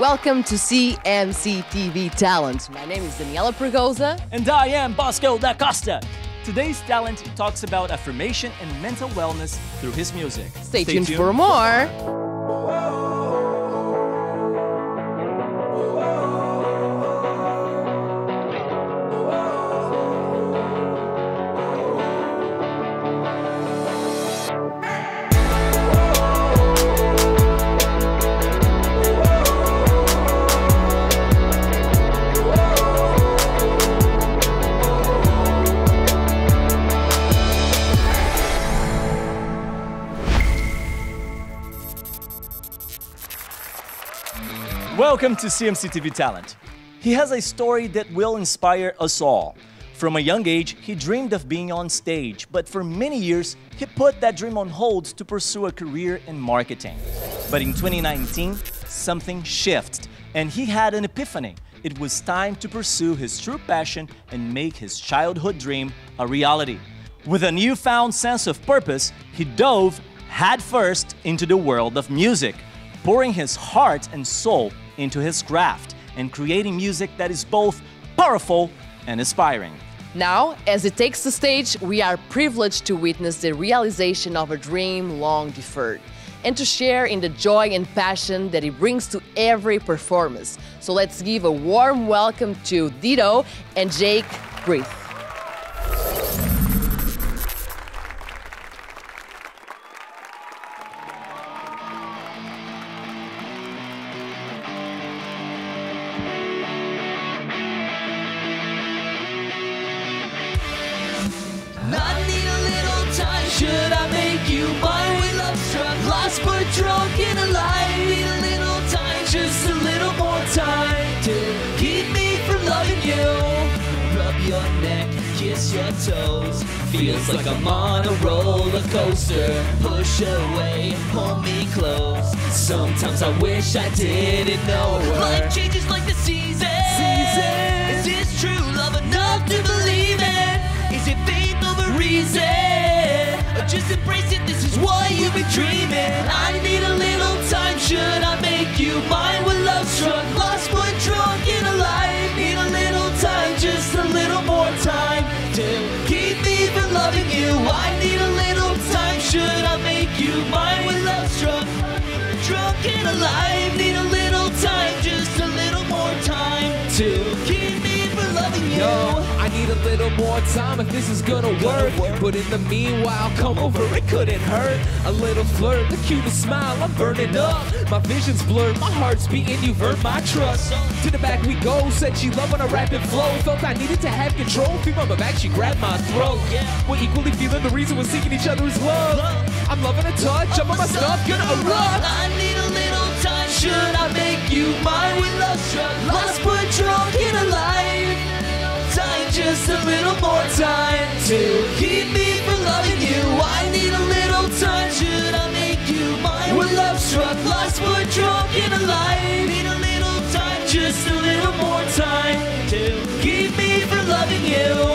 Welcome to Cmctv Talent. My name is Daniela Pregoza. And I am Bosco da Costa. Today's talent talks about affirmation and mental wellness through his music. Stay tuned for more. Welcome to CMCtv Talent. He has a story that will inspire us all. From a young age, he dreamed of being on stage, but for many years, he put that dream on hold to pursue a career in marketing. But in 2019, something shifted, and he had an epiphany. It was time to pursue his true passion and make his childhood dream a reality. With a newfound sense of purpose, he dove headfirst into the world of music, pouring his heart and soul into his craft and creating music that is both powerful and inspiring. Now, as it takes the stage, we are privileged to witness the realization of a dream long deferred and to share in the joy and passion that he brings to every performance. So let's give a warm welcome to D1DO and Jake Breathe. I need a little time, should I make you mine? We love struck, lost but drunk and alive. Need a little time, just a little more time to keep me from loving you. Rub your neck, kiss your toes, feels like I'm on a roller coaster. Push away, hold me close, sometimes I wish I didn't know her. Life changes like the seasons. Is this true love enough to believe in? Is it faith over reason? Or just embrace it, this is what you've been dreaming. I need a little time, should I make you mine? With love struck, lost but drunk and alive. Need a little time, just a little more time to keep me from loving you. I need a little time, should I make you mine? With love struck, drunk and alive. Need a little time, just a little more time to keep me from loving you. I need a little more time if this is gonna work. But in the meanwhile, come over, it couldn't hurt. A little flirt, the cutest smile, I'm burning up. My vision's blurred, my heart's beating, you've earned my trust. To the back we go, said she loved on a rapid flow. Felt I needed to have control, feel on my back, she grabbed my throat. We're equally feeling the reason we're seeking each other's love. I'm loving a touch, I'm on my stuff, gonna erupt. I need a little time, should I make you mine? With love struck, lost but drunk and alive. Time, just a little more time to keep me from loving you. I need a little time, should I make you mine? With love struck, lost but drunk and alive. Need a little time, just a little more time to keep me from loving you.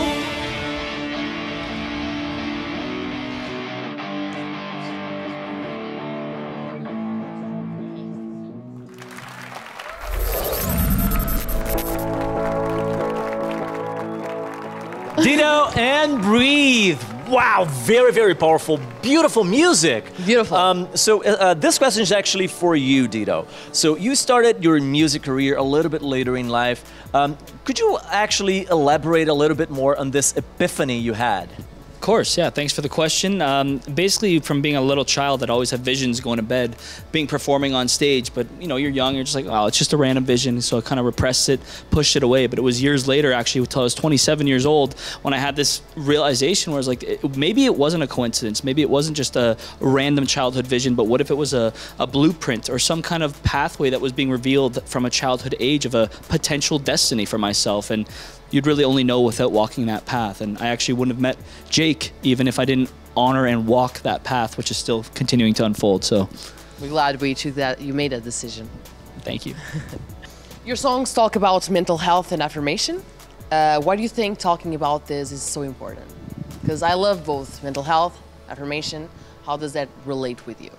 D1DO and Breathe. Wow, very, very powerful, beautiful music. Beautiful. So this question is actually for you, D1DO. So you started your music career a little bit later in life. Could you actually elaborate a little bit more on this epiphany you had? Of course, yeah, thanks for the question. Basically, from being a little child that always had visions going to bed, performing on stage, but you know, you're young, you're just like, oh, it's just a random vision, so I kind of repressed it, pushed it away. But it was years later, actually, until I was 27 years old, when I had this realization where I was like, maybe it wasn't a coincidence, maybe it wasn't just a random childhood vision, but what if it was a blueprint or some kind of pathway that was being revealed from a childhood age of a potential destiny for myself. And you'd really only know without walking that path. And I actually wouldn't have met Jake even if I didn't honor and walk that path, which is still continuing to unfold. So we're glad you made that decision. Thank you. Your songs talk about mental health and affirmation. Why do you think talking about this is so important? Because I love both mental health, affirmation. How does that relate with you?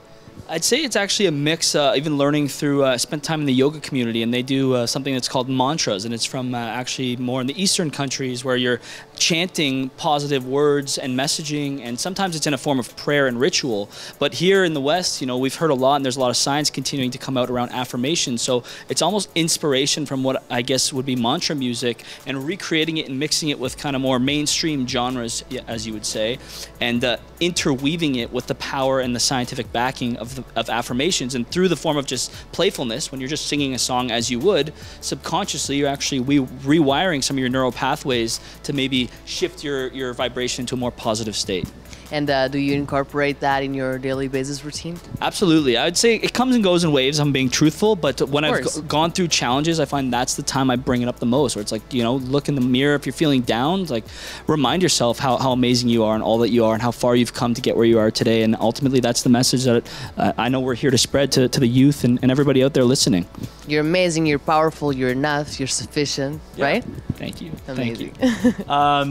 I'd say it's actually a mix, even learning through, I spent time in the yoga community, and they do something that's called mantras, and it's from actually more in the Eastern countries where you're chanting positive words and messaging, and sometimes it's in a form of prayer and ritual. But here in the West, you know, we've heard a lot, and there's a lot of science continuing to come out around affirmation, so it's almost inspiration from what I guess would be mantra music, and recreating it and mixing it with kind of more mainstream genres, as you would say, and interweaving it with the power and the scientific backing of affirmations. And through the form of just playfulness, when you're just singing a song as you would, subconsciously you're actually rewiring some of your neural pathways to maybe shift your vibration into a more positive state. And do you incorporate that in your daily basis routine? Absolutely. I would say it comes and goes in waves, I'm being truthful, but when I've gone through challenges, I find that's the time I bring it up the most, where it's like, you know, look in the mirror if you're feeling down, like remind yourself how amazing you are and all that you are and how far you've come to get where you are today. And ultimately that's the message that I know we're here to spread to the youth and everybody out there listening. You're amazing, you're powerful, you're enough, you're sufficient, right? Thank you. Amazing. Thank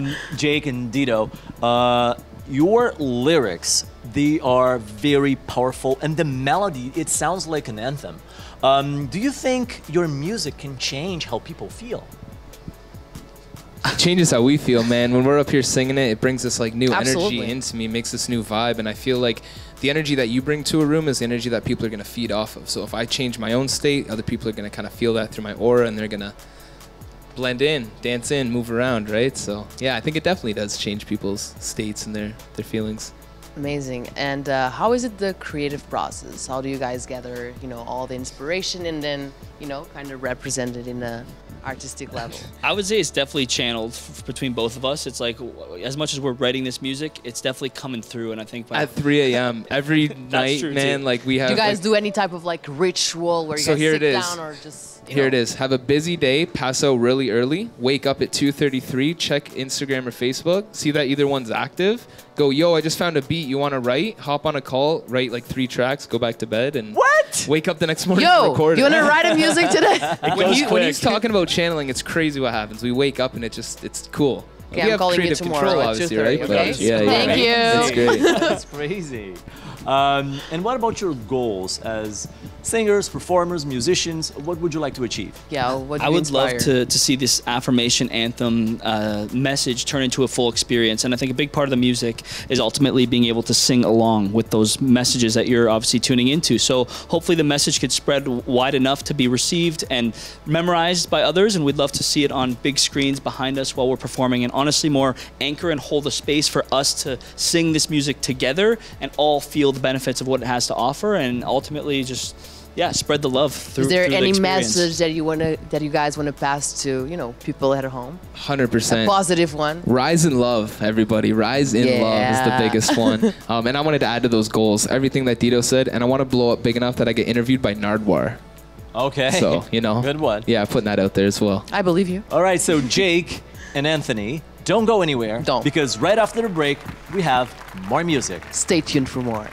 you. Jake and D1DO, your lyrics, they are very powerful, and the melody, it sounds like an anthem. Do you think your music can change how people feel? It changes how we feel, man. When we're up here singing it, it brings this like new Absolutely. energy into me, makes this new vibe, and I feel like the energy that you bring to a room is the energy that people are going to feed off of. So if I change my own state, other people are going to kind of feel that through my aura, and they're going to blend in, dance in, move around, right? So yeah, I think it definitely does change people's states and their feelings. Amazing. And how is it the creative process? How do you guys gather, you know, all the inspiration and then, you know, kind of represent it in a artistic level? I would say it's definitely channeled between both of us. It's like, as much as we're writing this music, it's definitely coming through. And I think at 3 a.m. every night, man, like we have. Do you guys do any type of like ritual where you guys sit down or just? Here it is. Have a busy day, pass out really early, wake up at 2:33, check Instagram or Facebook, see that either one's active, go, yo, I just found a beat, you want to write? Hop on a call, write like 3 tracks, go back to bed, and wake up the next morning and record it. You want to write a music today? When he's talking about channeling, it's crazy what happens. We wake up and it's cool. Okay, we I'm calling you tomorrow at 2:30, okay? Yeah, Thank you. That's great. That's crazy. And what about your goals as singers, performers, musicians? What would you like to achieve? Yeah, what do I you would inspire? love to see this affirmation anthem message turn into a full experience. And I think a big part of the music is ultimately being able to sing along with those messages that you're obviously tuning into. So hopefully the message could spread wide enough to be received and memorized by others. And we'd love to see it on big screens behind us while we're performing, and honestly more anchor and hold a space for us to sing this music together and all feel the benefits of what it has to offer, and ultimately just spread the love through. Is there through the any experience. message that you guys want to pass to, you know, people at home? 100%. A positive one. Rise in love, everybody. Rise in love is the biggest one. And I wanted to add to those goals everything that D1DO said, and I want to blow up big enough that I get interviewed by Nardwar. Okay. So, you know. Good one. Yeah, putting that out there as well. I believe you. All right, so Jake and Anthony, don't go anywhere. Don't. Because right after the break, we have more music. Stay tuned for more.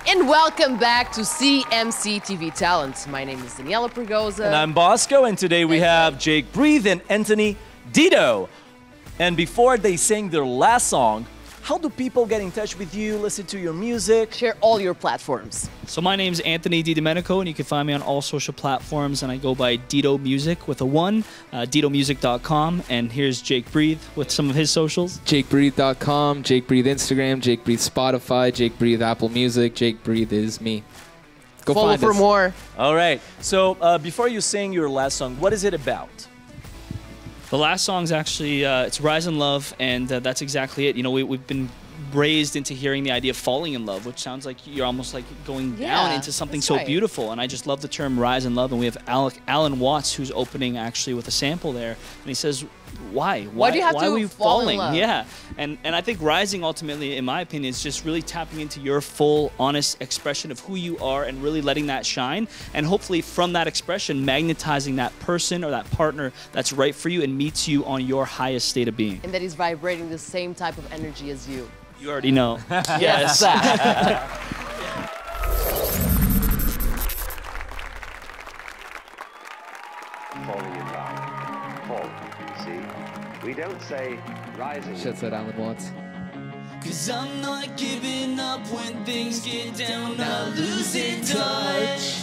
And welcome back to CMCtv Talent. My name is Daniela Pregoza. And I'm Bosco, and today we have Jake Breathe and Anthony D1DO. And before they sing their last song, how do people get in touch with you, listen to your music? Share all your platforms. So my name's Anthony DiDomenico, and you can find me on all social platforms, and I go by D1DO Music with a 1, D1DOmusic.com, and here's Jake Breathe with some of his socials. JakeBreathe.com, Jake Breathe Instagram, Jake Breathe Spotify, Jake Breathe Apple Music, Jake Breathe is me. Go Follow find for us. more. All right, so before you sing your last song, what is it about? The last song's actually, it's Rise in Love, and that's exactly it. You know, we've been raised into hearing the idea of falling in love, which sounds like you're almost like going down into something so beautiful. And I just love the term rise in love. And we have Alan Watts, who's opening actually with a sample there. And he says, why do you have to are we fall in falling? love? Yeah. And I think rising ultimately, in my opinion, is just really tapping into your full, honest expression of who you are and really letting that shine. And hopefully from that expression, magnetizing that person or that partner that's right for you and meets you on your highest state of being. And that is vibrating the same type of energy as you. You already know. Yes. falling in love. Fall, see? We don't say rising. Shit said Alan Watts. Cause I'm not giving up when things get down, not losing touch.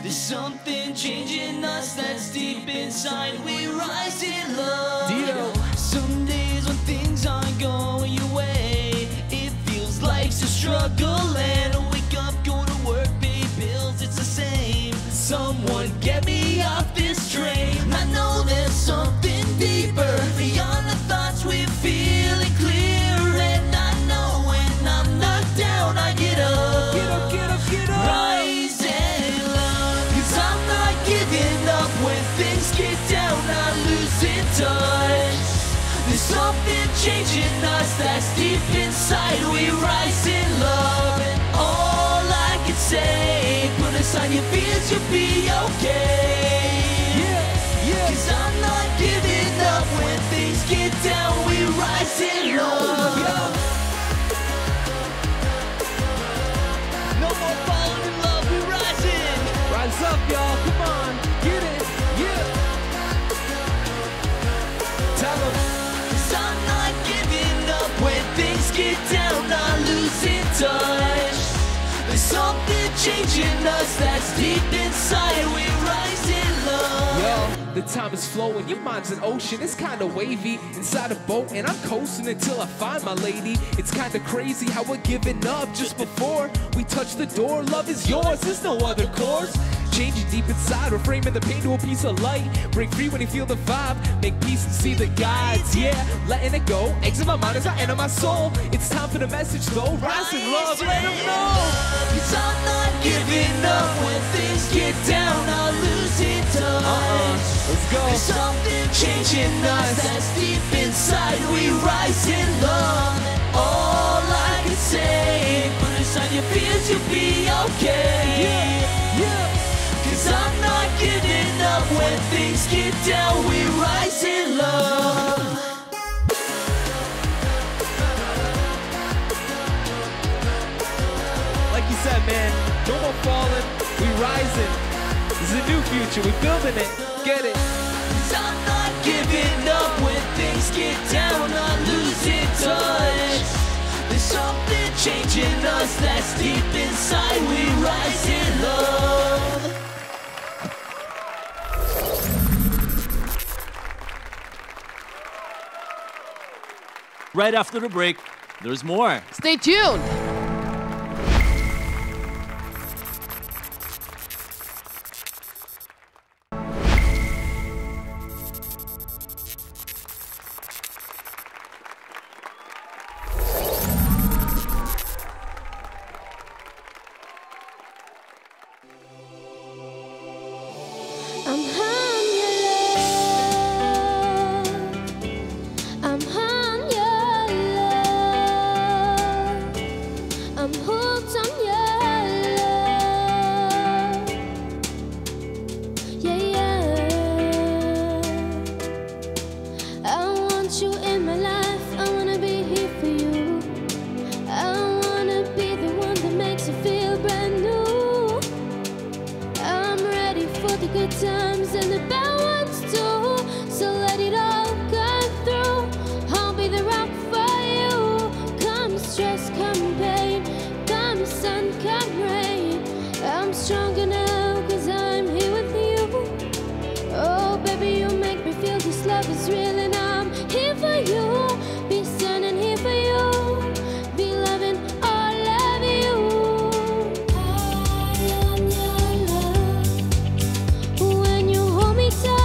There's something changing us that's deep inside, we rise in love. D1DO. Some days when things aren't going your way, it feels life's a struggle, and I wake up, go to work, pay bills, it's the same. Someone get me off this train. I know there's something deeper beyond the thoughts we're feeling clear, and I know when I'm knocked down, I get up. Get up, get up, get up. Rise and love. Cause I'm not giving up when things get down, not losing touch. There's something changing us that's deep inside, we rise in love. And all I can say, put aside your fears, you'll be okay. Cause I'm not giving up when things get down, we rise in love. No more falling in love, we rising. Rise up, y'all. Come on. Get it. Yeah. Tell them. Cause I'm not giving up when things get down, not losing touch. There's something changing us that's deep inside, we rise in love. Yo, the time is flowing, your mind's an ocean, it's kinda wavy. Inside a boat and I'm coasting until I find my lady. It's kinda crazy how we're giving up just before we touch the door. Love is yours, there's no other course. Changing deep inside, we're framing the pain to a piece of light. Break free when you feel the vibe, make peace and see the guides. Yeah, letting it go, exit my mind as I enter my soul. It's time for the message though, rise in love, let them know. Cause I'm not giving up when things get down, not losing touch. Let's go. There's something changing us that's deep inside, we rise in love. And all I can say, put aside your fears, you'll be okay. Cause I'm not giving up when things get down, we rise in love. Like you said, man, no more falling, we rising. This is a new future, we building it, get it. Cause I'm not giving up when things get down, not losing touch. There's something changing us that's deep inside, we rise in love. Right after the break, there's more. Stay tuned. I'm on your love. I'm on your love. I'm hooked on your love. Yeah, yeah. I want you in my life. I wanna be here for you. I wanna be the one that makes you feel brand new. I'm ready for the good times and the bad ones too. So let it all come through. I'll be the rock for you. Come stress, come pain, come sun, come rain. I'm stronger now 'cause I'm here with you. Oh baby, you make me feel this love is real, and I'm here for you. Be standing here for you. Be loving all of you. I am your love. When you hold me tight,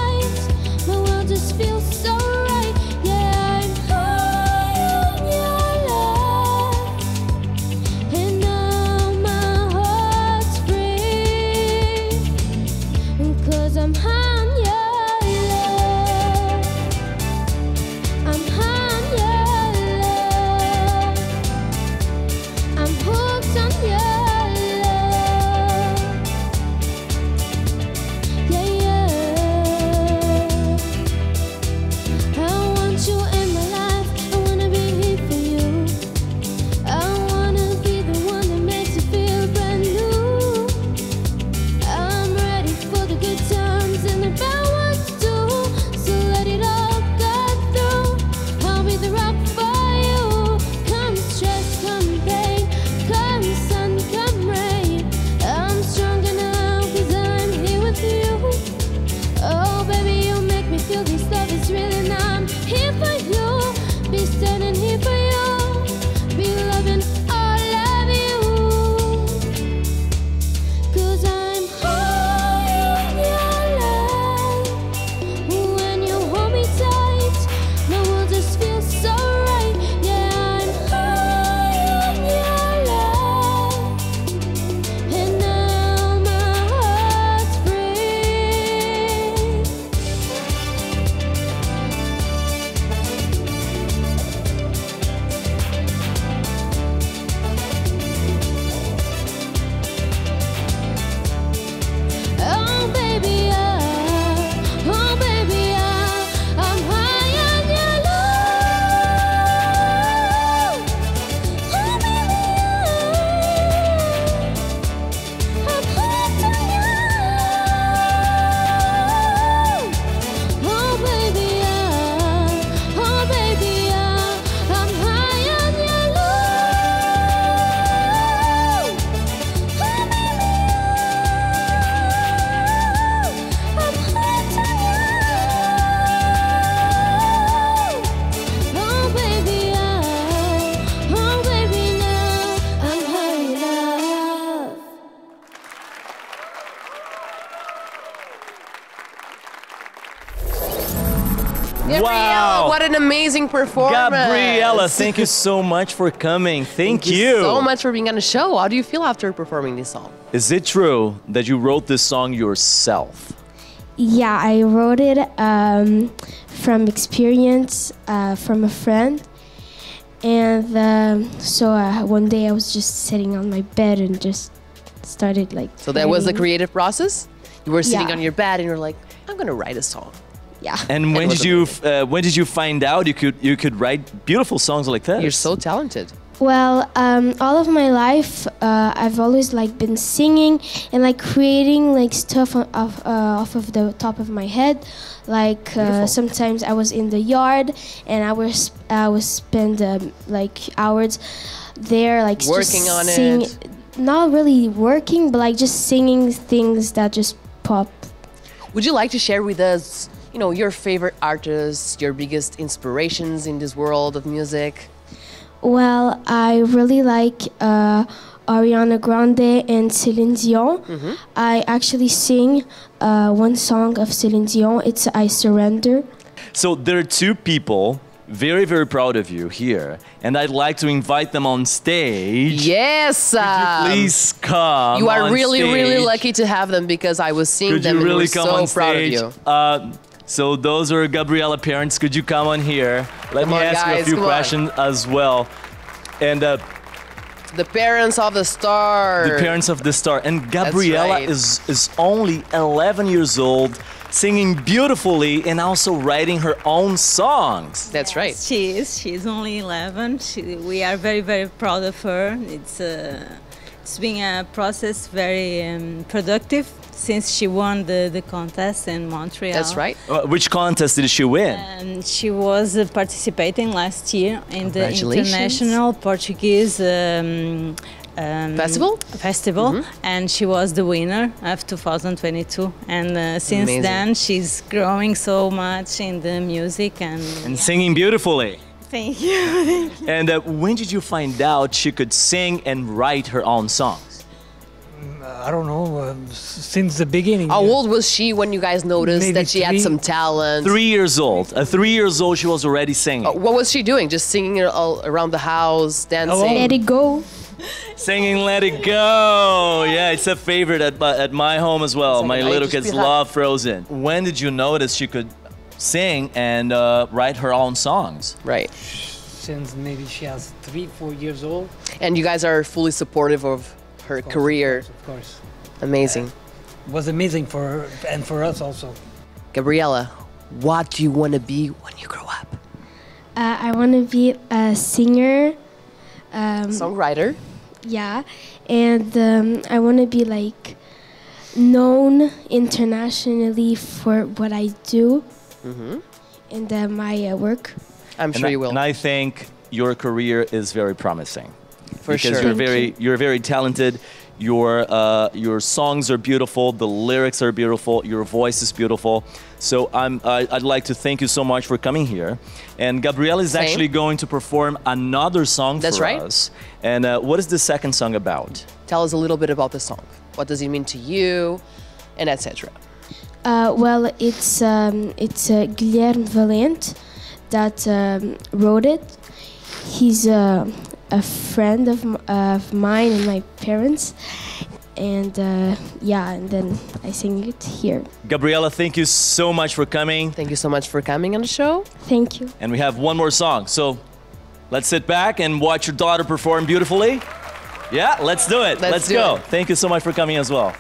Gabriela, Wow. what an amazing performance. Gabriela, thank you so much for coming. Thank you so much for being on the show. How do you feel after performing this song? Is it true that you wrote this song yourself? Yeah, I wrote it from experience from a friend. And so one day I was just sitting on my bed and just started like. So that was the writing. creative process? You were sitting Yeah. on your bed and you're like, I'm going to write a song. Yeah. And when did you find out you could write beautiful songs like this? You're so talented. Well, all of my life, I've always like been singing and like creating like stuff off of the top of my head. Like sometimes I was in the yard and I was spend like hours there, like Working just on it. Not really working, but like just singing things that just pop. Would you like to share with us, you know, your favorite artists, your biggest inspirations in this world of music? Well, I really like Ariana Grande and Celine Dion. I actually sing one song of Celine Dion. It's I Surrender. So there are two people very, very proud of you here, and I'd like to invite them on stage. Yes. Could you please come. You are on really, really stage? lucky to have them because I was seeing Could them you really and come we're on so proud of stage? you. So those are Gabriela parents. Could you come on here? Let me on, ask you a guys, few come on. questions as well. And The parents of the star. the parents of the star. And Gabriela right. is only 11 years old, singing beautifully and also writing her own songs. That's right. She is. She's only 11. We are very, very proud of her. It's been a process very productive since she won the contest in Montreal. That's right. Which contest did she win? And she was participating last year in the Congratulations. International Portuguese Festival? And she was the winner of 2022. And since Amazing. then, she's growing so much in the music And singing beautifully. Thank you. And when did you find out she could sing and write her own songs? I don't know, since the beginning. How old was she when you guys noticed Maybe that she had 3. some talent? 3 years old. At 3 years old, she was already singing. What was she doing? Just singing all around the house, dancing? Let it go. Singing Let It Go. Yeah, it's a favorite at my home as well. My little kids love Frozen. When did you notice she could sing and write her own songs? Right. Since maybe she has 3-4 years old. And you guys are fully supportive of her career. Of course. Amazing. It was amazing for her and for us also. Gabriela, what do you want to be when you grow up? I want to be a singer. Songwriter. Yeah, and I want to be like known internationally for what I do and my work. I'm sure you will. And I think your career is very promising. For because sure. you're very talented. Your songs are beautiful. The lyrics are beautiful. Your voice is beautiful. So I'd like to thank you so much for coming here. And Gabriela is actually going to perform another song for us. And what is the second song about? Tell us a little bit about the song. What does it mean to you, and etc. Well, it's Guilherme Valente that wrote it. He's a friend of mine and my parents, and yeah, and then I sing it here. Gabriela, thank you so much for coming. Thank you so much for coming on the show. Thank you. And we have one more song, so let's sit back and watch your daughter perform beautifully. Yeah, let's do it. Let's go. Thank you so much for coming as well.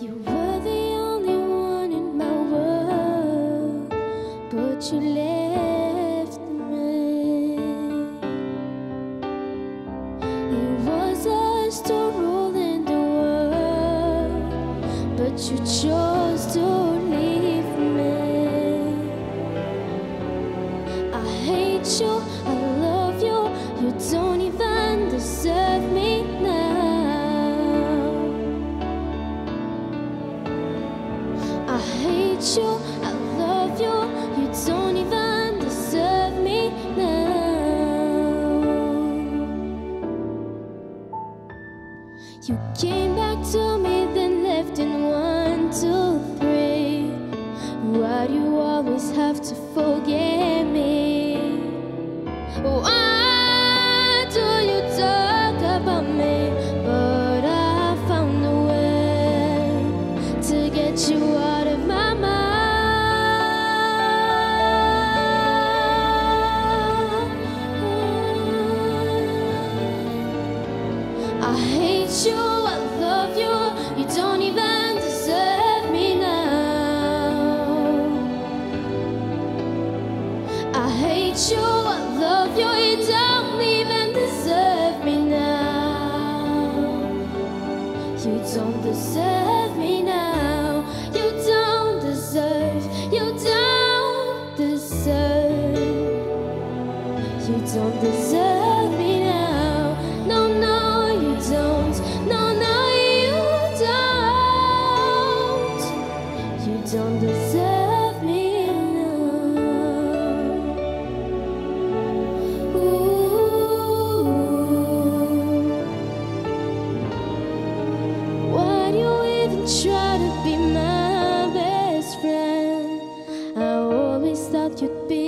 You were the only one in my world, but you left me. It was us to rule in the world, but you chose to leave me. I hate you, I love you, you don't even deserve me now. You came back to me, then left in 1, 2, 3. Why do you always have to forget me? Why do you talk about me? But I found a way to get you out of my mind. I hate you, I love you, you don't even deserve me now. I hate you, I love you, you don't even deserve me now. You don't deserve me now. You don't deserve, you don't deserve. You don't deserve me now. No, no, you don't. No, no, you don't. You don't deserve me now. Ooh. Why do you even try to be my best friend? I always thought you'd be,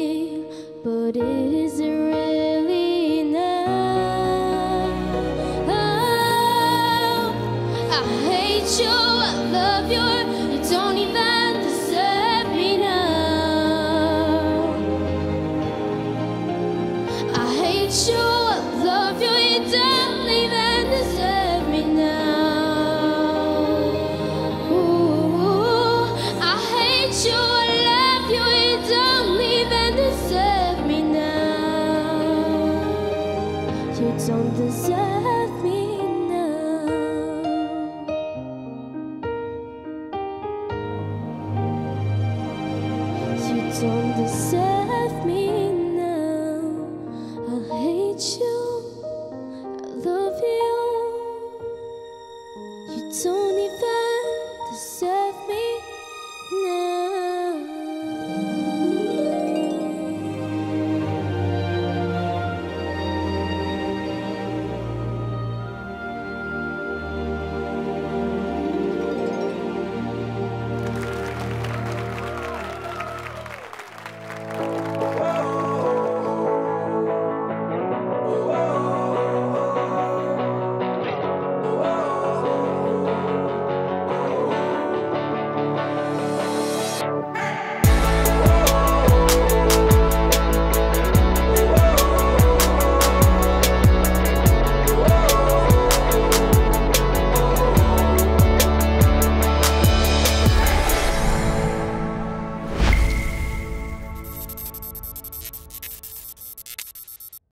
but is it really now? Oh, I hate you, I love you, you don't even deserve me now. I hate you, I love you, you don't even deserve me now. Ooh, I hate you, I love you, you don't even deserve me now. You don't deserve me now. You don't deserve me now. I hate you, I love you. You don't